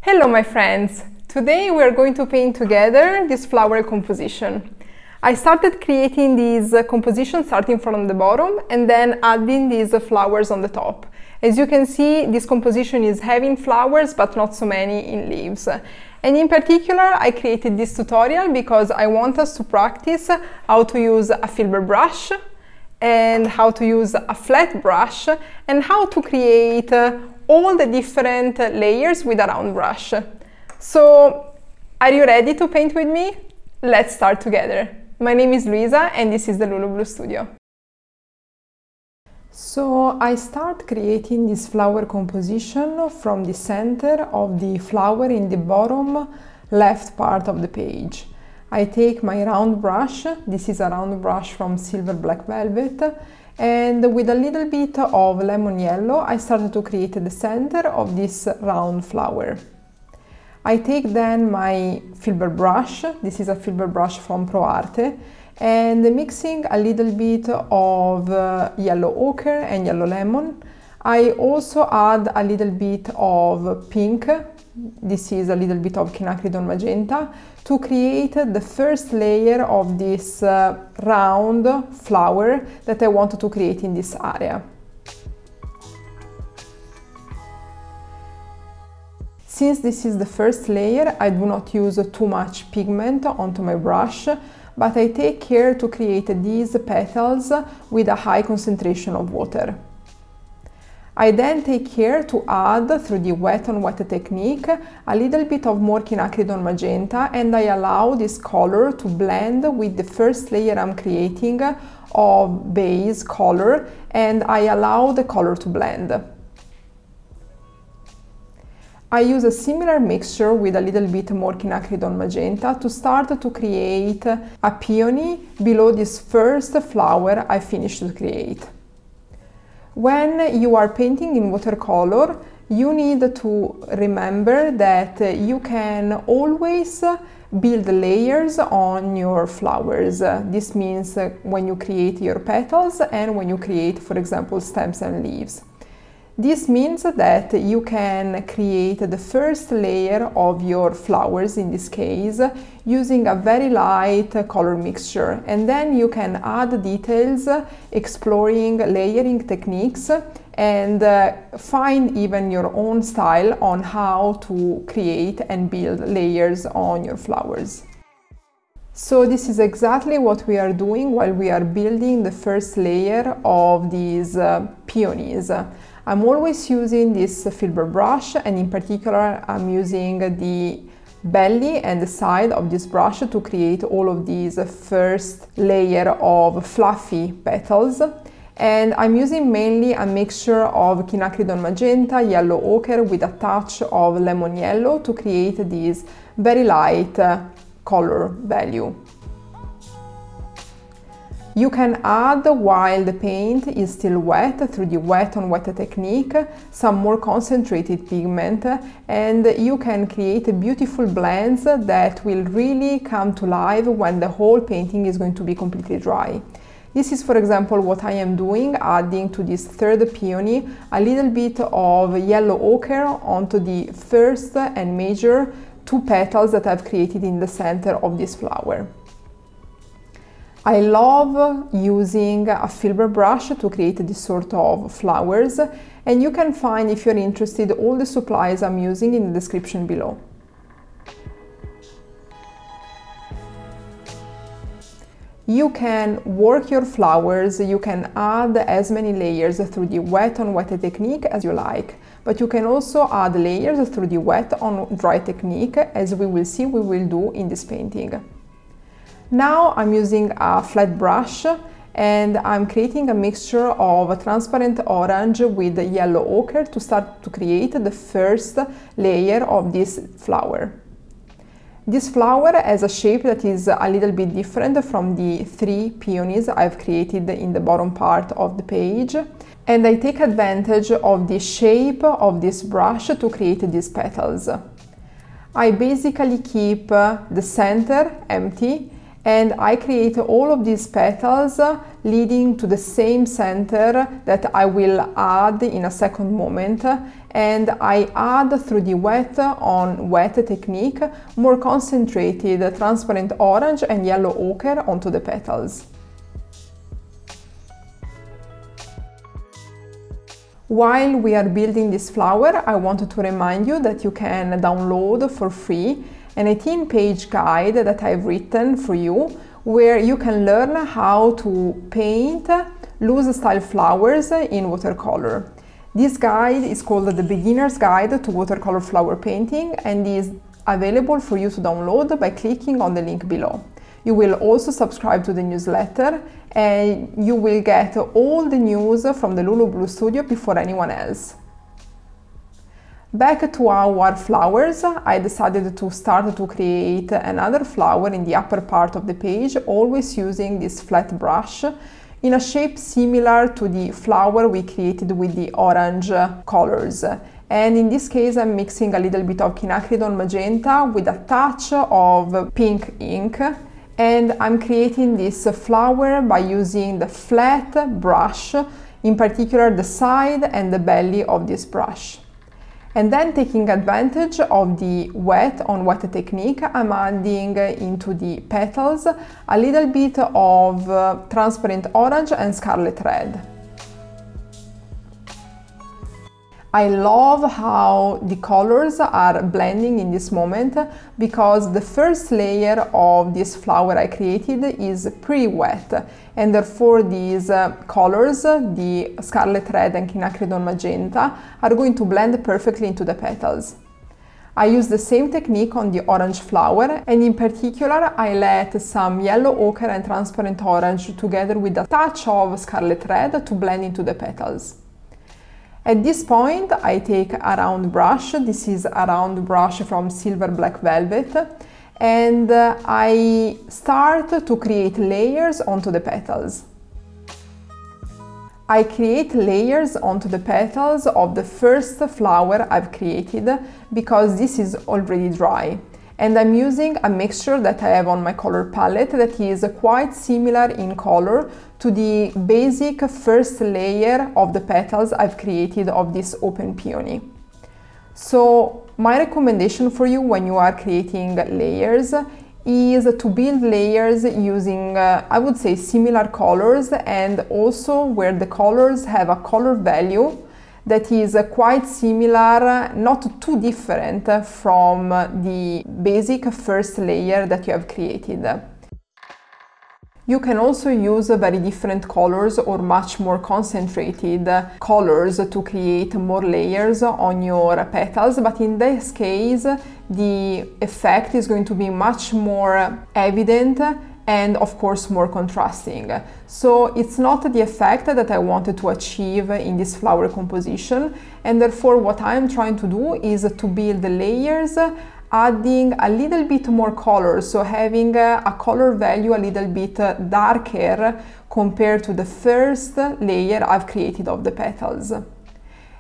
Hello my friends! Today we are going to paint together this flower composition. I started creating these compositions starting from the bottom and then adding these flowers on the top. As you can see, this composition is having flowers but not so many in leaves. And in particular, I created this tutorial because I want us to practice how to use a Filbert brush and how to use a flat brush and how to create all the different layers with a round brush. So, are you ready to paint with me? Let's start together. My name is Luisa and this is the Lulu Blue Studio. So I start creating this flower composition from the center of the flower in the bottom left part of the page. I take my round brush, this is a round brush from Silver Black Velvet, and with a little bit of lemon yellow I started to create the center of this round flower. I take then my Filbert brush, this is a Filbert brush from ProArte, and mixing a little bit of yellow ochre and yellow lemon. I also add a little bit of pink, this is a little bit of Quinacridone Magenta, to create the first layer of this round flower that I wanted to create in this area. Since this is the first layer, I do not use too much pigment onto my brush, but I take care to create these petals with a high concentration of water. I then take care to add, through the wet on wet technique, a little bit of more Quinacridone Magenta, and I allow this color to blend with the first layer I'm creating of base color, and I allow the color to blend. I use a similar mixture with a little bit more Quinacridone Magenta to start to create a peony below this first flower I finished to create. When you are painting in watercolor, you need to remember that you can always build layers on your flowers. This means when you create your petals and when you create, for example, stems and leaves. This means that you can create the first layer of your flowers, in this case, using a very light color mixture, and then you can add details, exploring layering techniques, and find even your own style on how to create and build layers on your flowers. So this is exactly what we are doing while we are building the first layer of these peonies. I'm always using this Filbert brush, and in particular I'm using the belly and the side of this brush to create all of these first layer of fluffy petals. And I'm using mainly a mixture of Quinacridone Magenta, yellow ochre with a touch of lemon yellow to create this very light color value. You can add, while the paint is still wet, through the wet on wet technique, some more concentrated pigment, and you can create beautiful blends that will really come to life when the whole painting is going to be completely dry. This is, for example, what I am doing, adding to this third peony a little bit of yellow ochre onto the first and major two petals that I've created in the center of this flower. I love using a Filbert brush to create this sort of flowers, and you can find, if you're interested, all the supplies I'm using in the description below. You can work your flowers, you can add as many layers through the wet on wet technique as you like, but you can also add layers through the wet on dry technique, as we will see we will do in this painting. Now I'm using a flat brush and I'm creating a mixture of transparent orange with yellow ochre to start to create the first layer of this flower. This flower has a shape that is a little bit different from the three peonies I've created in the bottom part of the page, and I take advantage of the shape of this brush to create these petals. I basically keep the center empty, and I create all of these petals leading to the same center that I will add in a second moment, and I add through the wet on wet technique more concentrated transparent orange and yellow ochre onto the petals. While we are building this flower, I wanted to remind you that you can download for free an 18-page guide that I've written for you, where you can learn how to paint loose style flowers in watercolor. This guide is called the Beginner's Guide to Watercolor Flower Painting and is available for you to download by clicking on the link below. You will also subscribe to the newsletter and you will get all the news from the Lulu Blue Studio before anyone else. Back to our flowers, I decided to start to create another flower in the upper part of the page, always using this flat brush in a shape similar to the flower we created with the orange colors. And in this case, I'm mixing a little bit of Quinacridone Magenta with a touch of pink ink. And I'm creating this flower by using the flat brush, in particular the side and the belly of this brush. And then, taking advantage of the wet on wet technique, I'm adding into the petals a little bit of transparent orange and scarlet red. I love how the colors are blending in this moment, because the first layer of this flower I created is pretty wet, and therefore these colors, the Scarlet Red and Quinacridone Magenta, are going to blend perfectly into the petals. I use the same technique on the orange flower, and in particular I let some yellow ochre and transparent orange together with a touch of Scarlet Red to blend into the petals. At this point, I take a round brush. This is a round brush from Silver Black Velvet, and I start to create layers onto the petals. I create layers onto the petals of the first flower I've created because this is already dry. And I'm using a mixture that I have on my color palette that is quite similar in color to the basic first layer of the petals I've created of this open peony. So my recommendation for you when you are creating layers is to build layers using, I would say, similar colors, and also where the colors have a color value that is quite similar, not too different from the basic first layer that you have created. You can also use very different colors or much more concentrated colors to create more layers on your petals, but in this case the effect is going to be much more evident and of course more contrasting. So it's not the effect that I wanted to achieve in this flower composition, and therefore what I'm trying to do is to build the layers adding a little bit more color, so having a color value a little bit darker compared to the first layer I've created of the petals.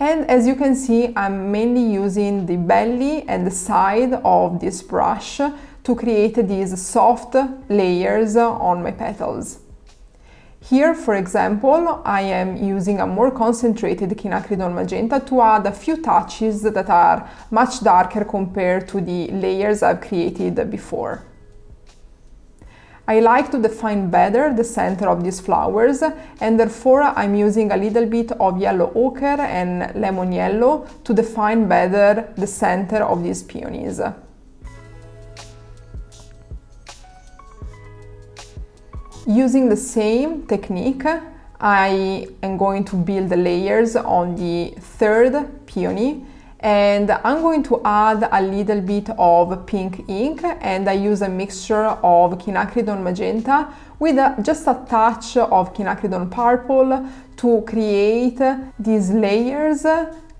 And as you can see, I'm mainly using the belly and the side of this brush to create these soft layers on my petals. Here, for example, I am using a more concentrated Quinacridone Magenta to add a few touches that are much darker compared to the layers I've created before. I like to define better the center of these flowers, and therefore I'm using a little bit of yellow ochre and lemon yellow to define better the center of these peonies. Using the same technique, I am going to build the layers on the third peony, and I'm going to add a little bit of pink ink, and I use a mixture of Quinacridone Magenta with just a touch of Quinacridone Purple to create these layers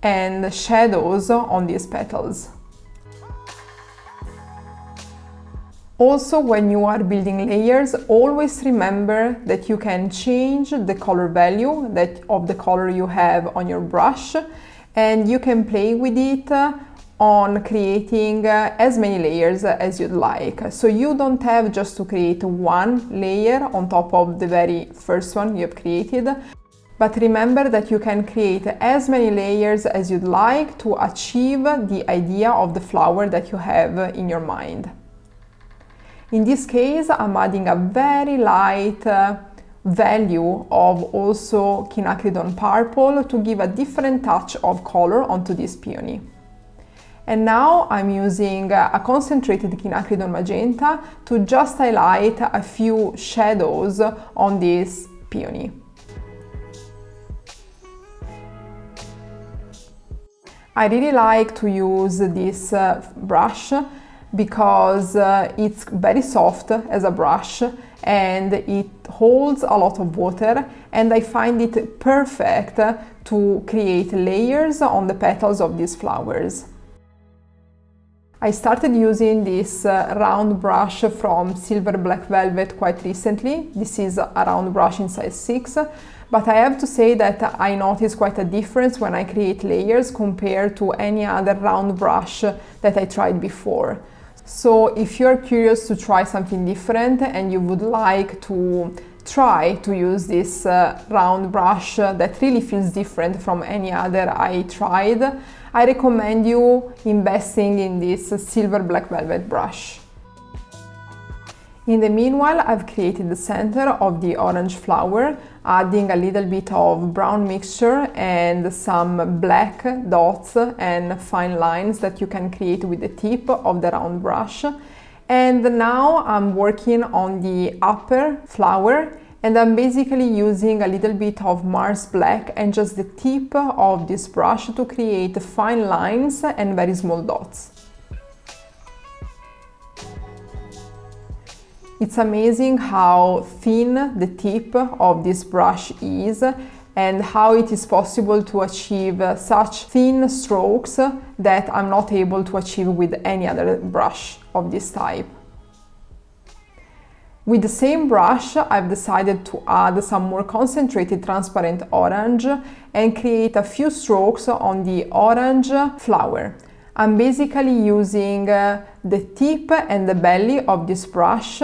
and shadows on these petals. Also, when you are building layers, always remember that you can change the color value of the color you have on your brush, and you can play with it on creating as many layers as you'd like. So you don't have just to create one layer on top of the very first one you have created, but remember that you can create as many layers as you'd like to achieve the idea of the flower that you have in your mind. In this case, I'm adding a very light value of also Quinacridone Purple to give a different touch of color onto this peony. And now I'm using a concentrated Quinacridone Magenta to just highlight a few shadows on this peony. I really like to use this brush because it's very soft as a brush and it holds a lot of water, and I find it perfect to create layers on the petals of these flowers. I started using this round brush from Silver Black Velvet quite recently. This is a round brush in size 6, but I have to say that I notice quite a difference when I create layers compared to any other round brush that I tried before. So if you're curious to try something different and you would like to try to use this round brush that really feels different from any other I tried, I recommend you investing in this Silver Black Velvet brush. In the meanwhile, I've created the center of the orange flower, adding a little bit of brown mixture and some black dots and fine lines that you can create with the tip of the round brush. And now I'm working on the upper flower, and I'm basically using a little bit of Mars Black and just the tip of this brush to create fine lines and very small dots. It's amazing how thin the tip of this brush is and how it is possible to achieve such thin strokes that I'm not able to achieve with any other brush of this type. With the same brush, I've decided to add some more concentrated transparent orange and create a few strokes on the orange flower. I'm basically using the tip and the belly of this brush,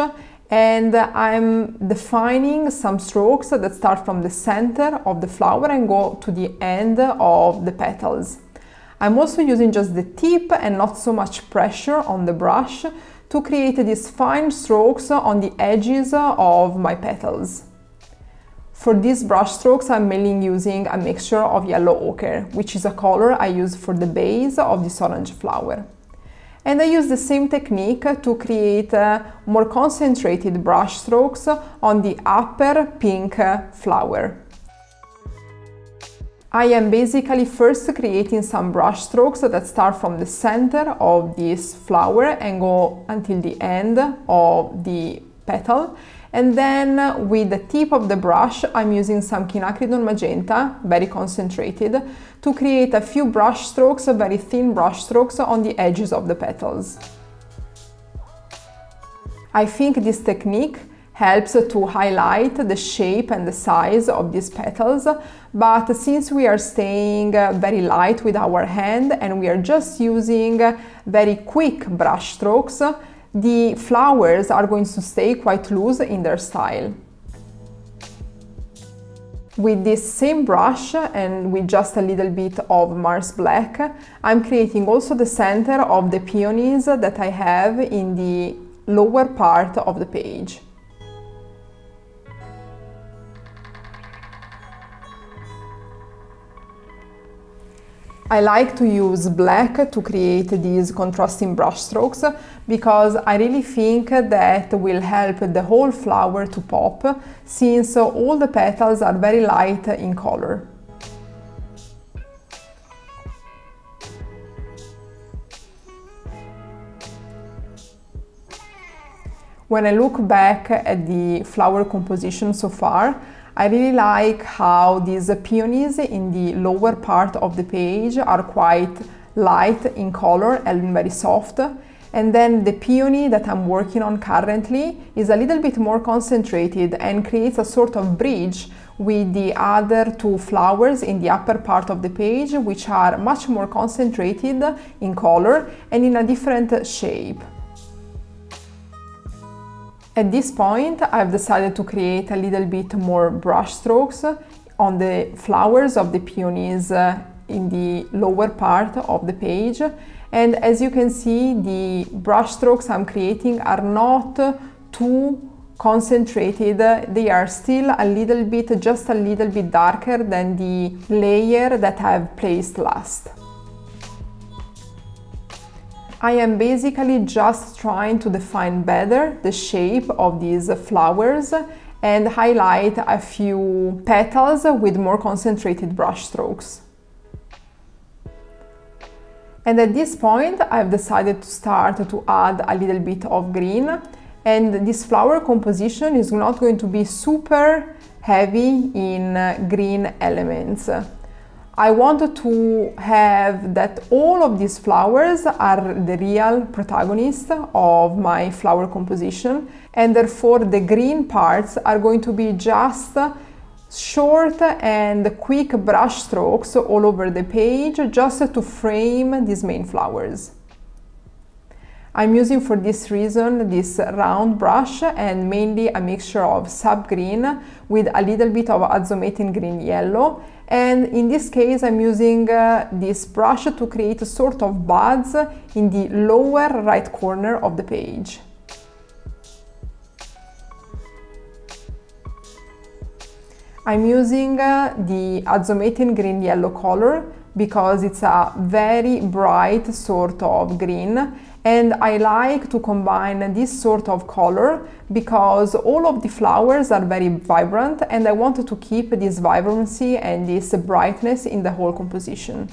and I'm defining some strokes that start from the center of the flower and go to the end of the petals. I'm also using just the tip and not so much pressure on the brush to create these fine strokes on the edges of my petals. For these brush strokes, I'm mainly using a mixture of yellow ochre, which is a color I use for the base of this orange flower. And I use the same technique to create more concentrated brush strokes on the upper pink flower. I am basically first creating some brush strokes that start from the center of this flower and go until the end of the petal. And then with the tip of the brush, I'm using some Quinacridone Magenta, very concentrated, to create a few brush strokes, very thin brush strokes on the edges of the petals. I think this technique helps to highlight the shape and the size of these petals, but since we are staying very light with our hand and we are just using very quick brush strokes, the flowers are going to stay quite loose in their style. With this same brush and with just a little bit of Mars Black, I'm creating also the center of the peonies that I have in the lower part of the page. I like to use black to create these contrasting brush strokes because I really think that will help the whole flower to pop, since all the petals are very light in color. When I look back at the flower composition so far, I really like how these peonies in the lower part of the page are quite light in color and very soft, And then the peony that I'm working on currently is a little bit more concentrated and creates a sort of bridge with the other two flowers in the upper part of the page, which are much more concentrated in color and in a different shape. At this point, I've decided to create a little bit more brush strokes on the flowers of the peonies in the lower part of the page. And as you can see, the brush strokes I'm creating are not too concentrated. They are still a little bit, just a little bit darker than the layer that I've placed last. I am basically just trying to define better the shape of these flowers and highlight a few petals with more concentrated brush strokes. And at this point, I've decided to start to add a little bit of green, and this flower composition is not going to be super heavy in green elements. I wanted to have that all of these flowers are the real protagonist of my flower composition, and therefore the green parts are going to be just short and quick brush strokes all over the page, just to frame these main flowers. I'm using for this reason this round brush and mainly a mixture of Sap Green with a little bit of Azomethine green yellow, and in this case I'm using this brush to create a sort of buds in the lower right corner of the page. I'm using the Azomethine green yellow color because it's a very bright sort of green, and I like to combine this sort of color because all of the flowers are very vibrant and I wanted to keep this vibrancy and this brightness in the whole composition.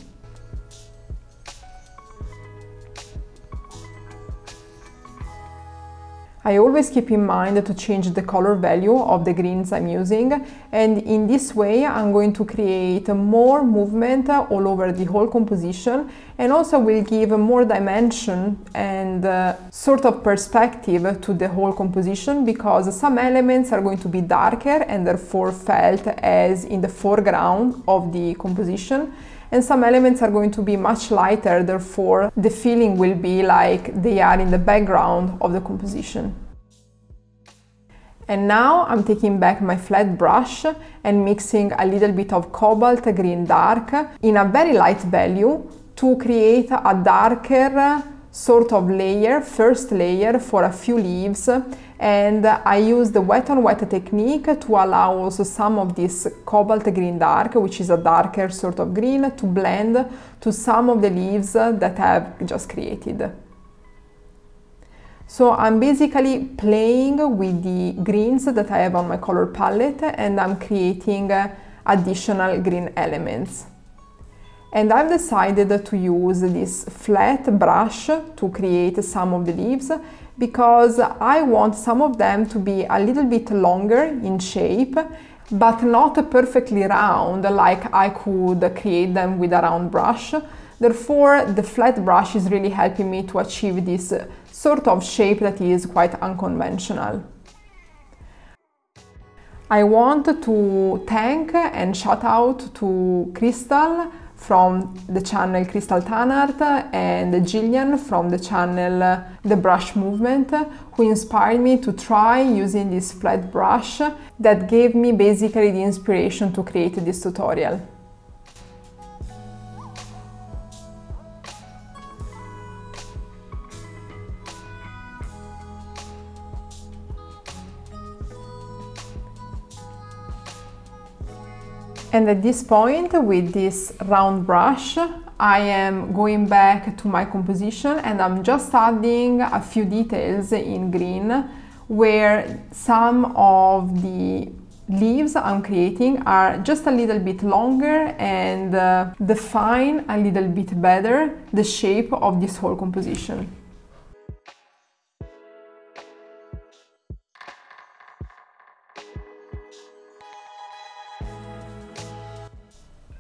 I always keep in mind to change the color value of the greens I'm using, and in this way I'm going to create more movement all over the whole composition, and also will give more dimension and sort of perspective to the whole composition, because some elements are going to be darker and therefore felt as in the foreground of the composition, and some elements are going to be much lighter, therefore the feeling will be like they are in the background of the composition. And now I'm taking back my flat brush and mixing a little bit of Cobalt Green Dark in a very light value to create a darker sort of layer, first layer for a few leaves, and I use the wet on wet technique to allow also some of this Cobalt Green Dark, which is a darker sort of green, to blend to some of the leaves that I've just created. So I'm basically playing with the greens that I have on my color palette, and I'm creating additional green elements. And I've decided to use this flat brush to create some of the leaves because I want some of them to be a little bit longer in shape, but not perfectly round like I could create them with a round brush. Therefore, the flat brush is really helping me to achieve this sort of shape that is quite unconventional. I want to thank and shout out to Crystal from the channel Crystal Tan Art and Jillian from the channel The Brush Movement, who inspired me to try using this flat brush that gave me basically the inspiration to create this tutorial. And at this point, with this round brush, I am going back to my composition and I'm just adding a few details in green where some of the leaves I'm creating are just a little bit longer and define a little bit better the shape of this whole composition.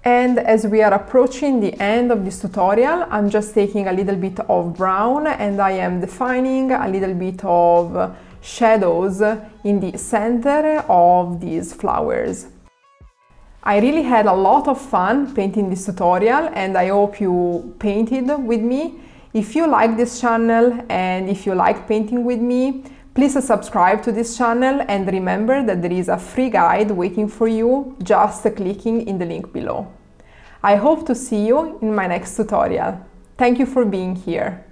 And as we are approaching the end of this tutorial, I'm just taking a little bit of brown and I am defining a little bit of shadows in the center of these flowers. I really had a lot of fun painting this tutorial and I hope you painted with me. If you like this channel and if you like painting with me, please subscribe to this channel and remember that there is a free guide waiting for you just clicking in the link below. I hope to see you in my next tutorial. Thank you for being here.